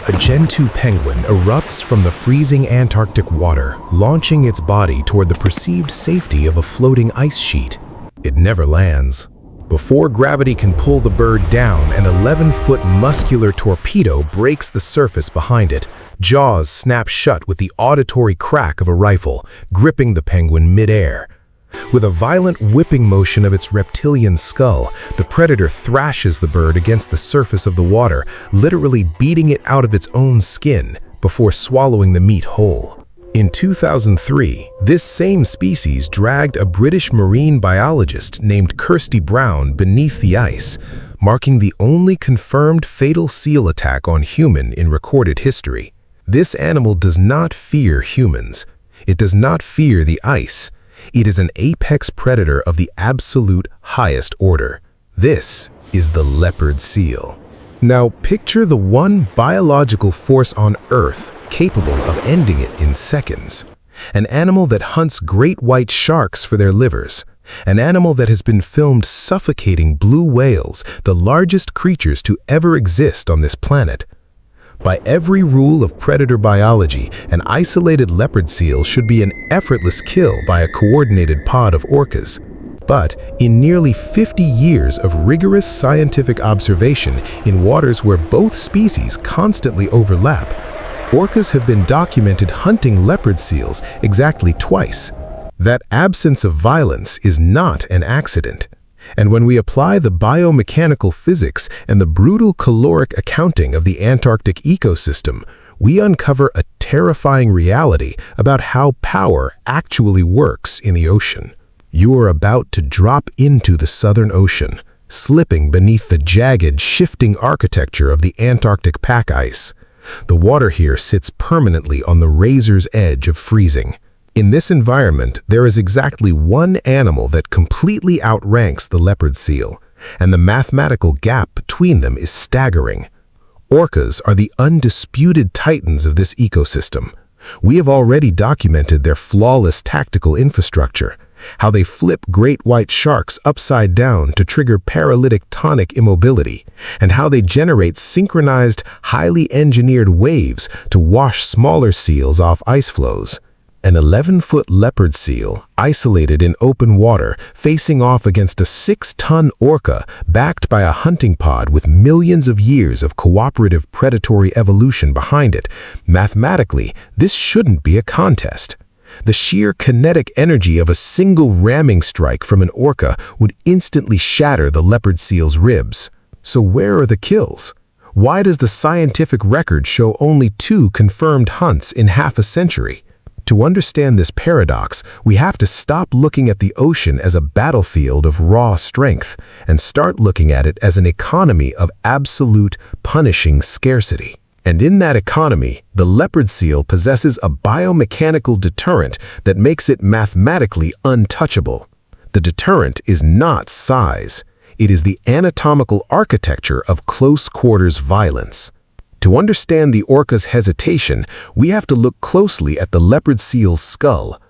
A Gen 2 penguin erupts from the freezing Antarctic water, launching its body toward the perceived safety of a floating ice sheet. It never lands. Before gravity can pull the bird down, an 11-foot muscular torpedo breaks the surface behind it. Jaws snap shut with the auditory crack of a rifle, gripping the penguin mid-air. With a violent whipping motion of its reptilian skull, the predator thrashes the bird against the surface of the water, literally beating it out of its own skin before swallowing the meat whole. In 2003, this same species dragged a British marine biologist named Kirsty Brown beneath the ice, marking the only confirmed fatal seal attack on human in recorded history. This animal does not fear humans. It does not fear the ice. It is an apex predator of the absolute highest order. This is the leopard seal. Now picture the one biological force on Earth capable of ending it in seconds. An animal that hunts great white sharks for their livers. An animal that has been filmed suffocating blue whales, the largest creatures to ever exist on this planet. By every rule of predator biology, an isolated leopard seal should be an effortless kill by a coordinated pod of orcas. But in nearly 50 years of rigorous scientific observation in waters where both species constantly overlap, orcas have been documented hunting leopard seals exactly twice. That absence of violence is not an accident. And when we apply the biomechanical physics and the brutal caloric accounting of the Antarctic ecosystem, we uncover a terrifying reality about how power actually works in the ocean. You are about to drop into the Southern Ocean, slipping beneath the jagged, shifting architecture of the Antarctic pack ice. The water here sits permanently on the razor's edge of freezing. In this environment, there is exactly one animal that completely outranks the leopard seal, and the mathematical gap between them is staggering. Orcas are the undisputed titans of this ecosystem. We have already documented their flawless tactical infrastructure, how they flip great white sharks upside down to trigger paralytic tonic immobility, and how they generate synchronized, highly engineered waves to wash smaller seals off ice flows. An 11-foot leopard seal, isolated in open water, facing off against a 6-ton orca backed by a hunting pod with millions of years of cooperative predatory evolution behind it. Mathematically, this shouldn't be a contest. The sheer kinetic energy of a single ramming strike from an orca would instantly shatter the leopard seal's ribs. So where are the kills? Why does the scientific record show only 2 confirmed hunts in half a century? To understand this paradox, we have to stop looking at the ocean as a battlefield of raw strength and start looking at it as an economy of absolute, punishing scarcity. And in that economy, the leopard seal possesses a biomechanical deterrent that makes it mathematically untouchable. The deterrent is not size. It is the anatomical architecture of close-quarters violence. To understand the orca's hesitation, we have to look closely at the leopard seal's skull.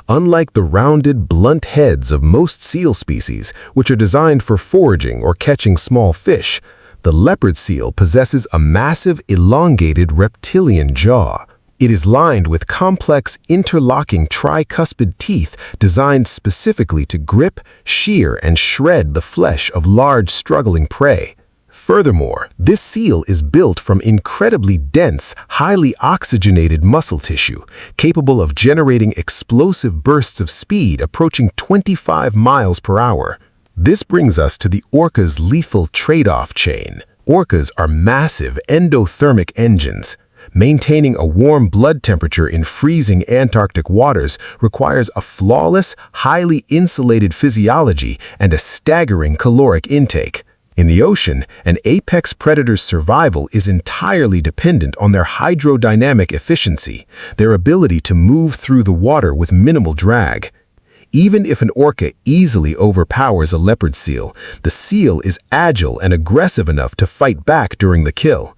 Unlike the rounded, blunt heads of most seal species, which are designed for foraging or catching small fish, the leopard seal possesses a massive, elongated reptilian jaw. It is lined with complex, interlocking tricuspid teeth designed specifically to grip, shear, and shred the flesh of large, struggling prey. Furthermore, this seal is built from incredibly dense, highly oxygenated muscle tissue, capable of generating explosive bursts of speed approaching 25 miles per hour. This brings us to the orca's lethal trade-off chain. Orcas are massive endothermic engines. Maintaining a warm blood temperature in freezing Antarctic waters requires a flawless, highly insulated physiology and a staggering caloric intake. In the ocean, an apex predator's survival is entirely dependent on their hydrodynamic efficiency, their ability to move through the water with minimal drag. Even if an orca easily overpowers a leopard seal, the seal is agile and aggressive enough to fight back during the kill.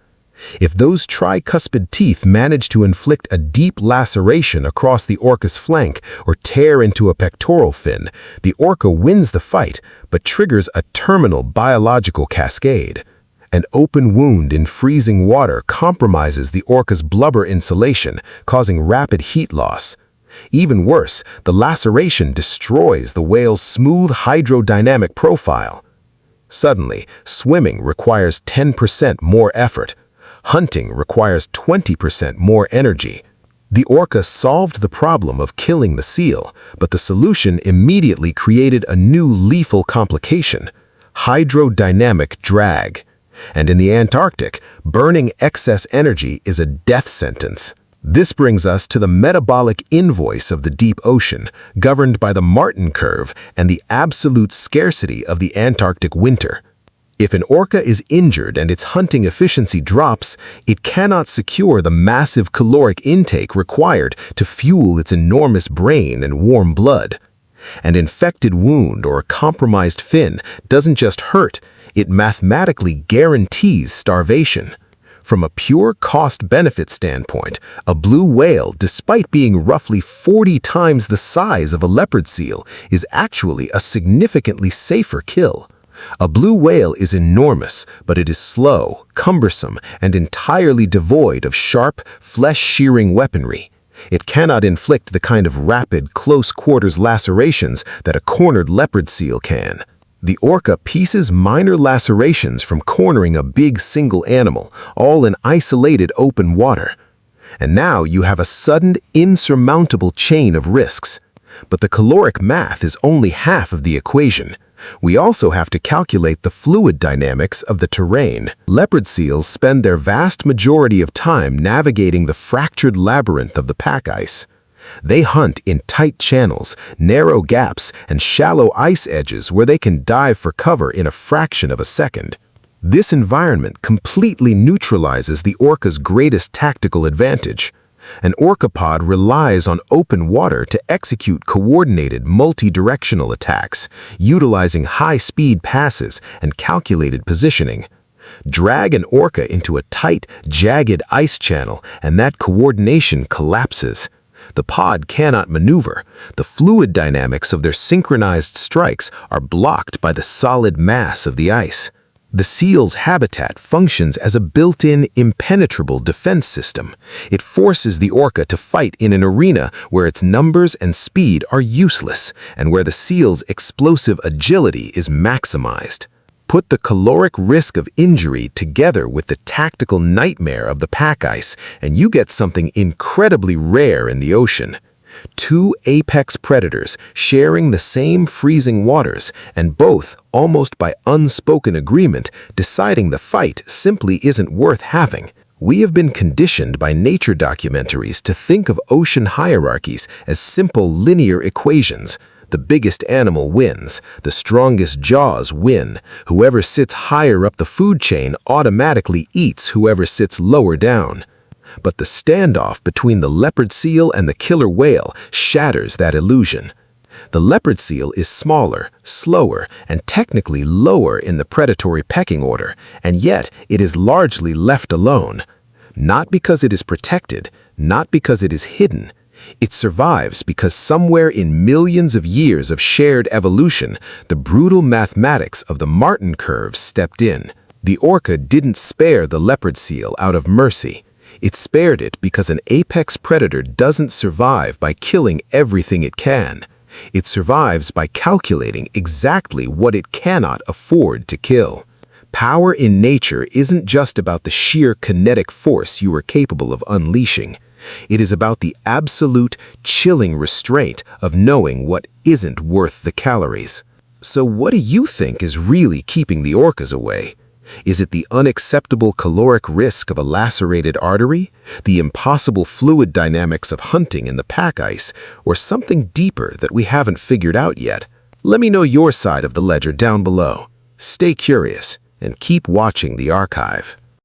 If those tricuspid teeth manage to inflict a deep laceration across the orca's flank or tear into a pectoral fin, the orca wins the fight but triggers a terminal biological cascade. An open wound in freezing water compromises the orca's blubber insulation, causing rapid heat loss. Even worse, the laceration destroys the whale's smooth hydrodynamic profile. Suddenly, swimming requires 10% more effort. Hunting requires 20% more energy. The orca solved the problem of killing the seal, but the solution immediately created a new lethal complication: hydrodynamic drag. And in the Antarctic, burning excess energy is a death sentence. This brings us to the metabolic invoice of the deep ocean, governed by the Martin curve and the absolute scarcity of the Antarctic winter. If an orca is injured and its hunting efficiency drops, it cannot secure the massive caloric intake required to fuel its enormous brain and warm blood. An infected wound or a compromised fin doesn't just hurt, it mathematically guarantees starvation. From a pure cost-benefit standpoint, a blue whale, despite being roughly 40 times the size of a leopard seal, is actually a significantly safer kill. A blue whale is enormous, but it is slow, cumbersome, and entirely devoid of sharp, flesh-shearing weaponry. It cannot inflict the kind of rapid, close-quarters lacerations that a cornered leopard seal can. The orca pieces minor lacerations from cornering a big single animal, all in isolated open water. And now you have a sudden, insurmountable chain of risks. But the caloric math is only half of the equation. We also have to calculate the fluid dynamics of the terrain. Leopard seals spend their vast majority of time navigating the fractured labyrinth of the pack ice. They hunt in tight channels, narrow gaps, and shallow ice edges where they can dive for cover in a fraction of a second. This environment completely neutralizes the orca's greatest tactical advantage. An orcapod relies on open water to execute coordinated multi-directional attacks, utilizing high-speed passes and calculated positioning. Drag an orca into a tight, jagged ice channel, and that coordination collapses. The pod cannot maneuver. The fluid dynamics of their synchronized strikes are blocked by the solid mass of the ice. The seal's habitat functions as a built-in, impenetrable defense system. It forces the orca to fight in an arena where its numbers and speed are useless, and where the seal's explosive agility is maximized. Put the caloric risk of injury together with the tactical nightmare of the pack ice, and you get something incredibly rare in the ocean. Two apex predators sharing the same freezing waters, and both, almost by unspoken agreement, deciding the fight simply isn't worth having. We have been conditioned by nature documentaries to think of ocean hierarchies as simple linear equations. The biggest animal wins, the strongest jaws win. Whoever sits higher up the food chain automatically eats whoever sits lower down. But the standoff between the leopard seal and the killer whale shatters that illusion. The leopard seal is smaller, slower, and technically lower in the predatory pecking order, and yet it is largely left alone. Not because it is protected, not because it is hidden. It survives because somewhere in millions of years of shared evolution, the brutal mathematics of the Martin curve stepped in. The orca didn't spare the leopard seal out of mercy. It spared it because an apex predator doesn't survive by killing everything it can. It survives by calculating exactly what it cannot afford to kill. Power in nature isn't just about the sheer kinetic force you are capable of unleashing. It is about the absolute, chilling restraint of knowing what isn't worth the calories. So what do you think is really keeping the orcas away? Is it the unacceptable caloric risk of a lacerated artery, the impossible fluid dynamics of hunting in the pack ice, or something deeper that we haven't figured out yet? Let me know your side of the ledger down below. Stay curious and keep watching the archive.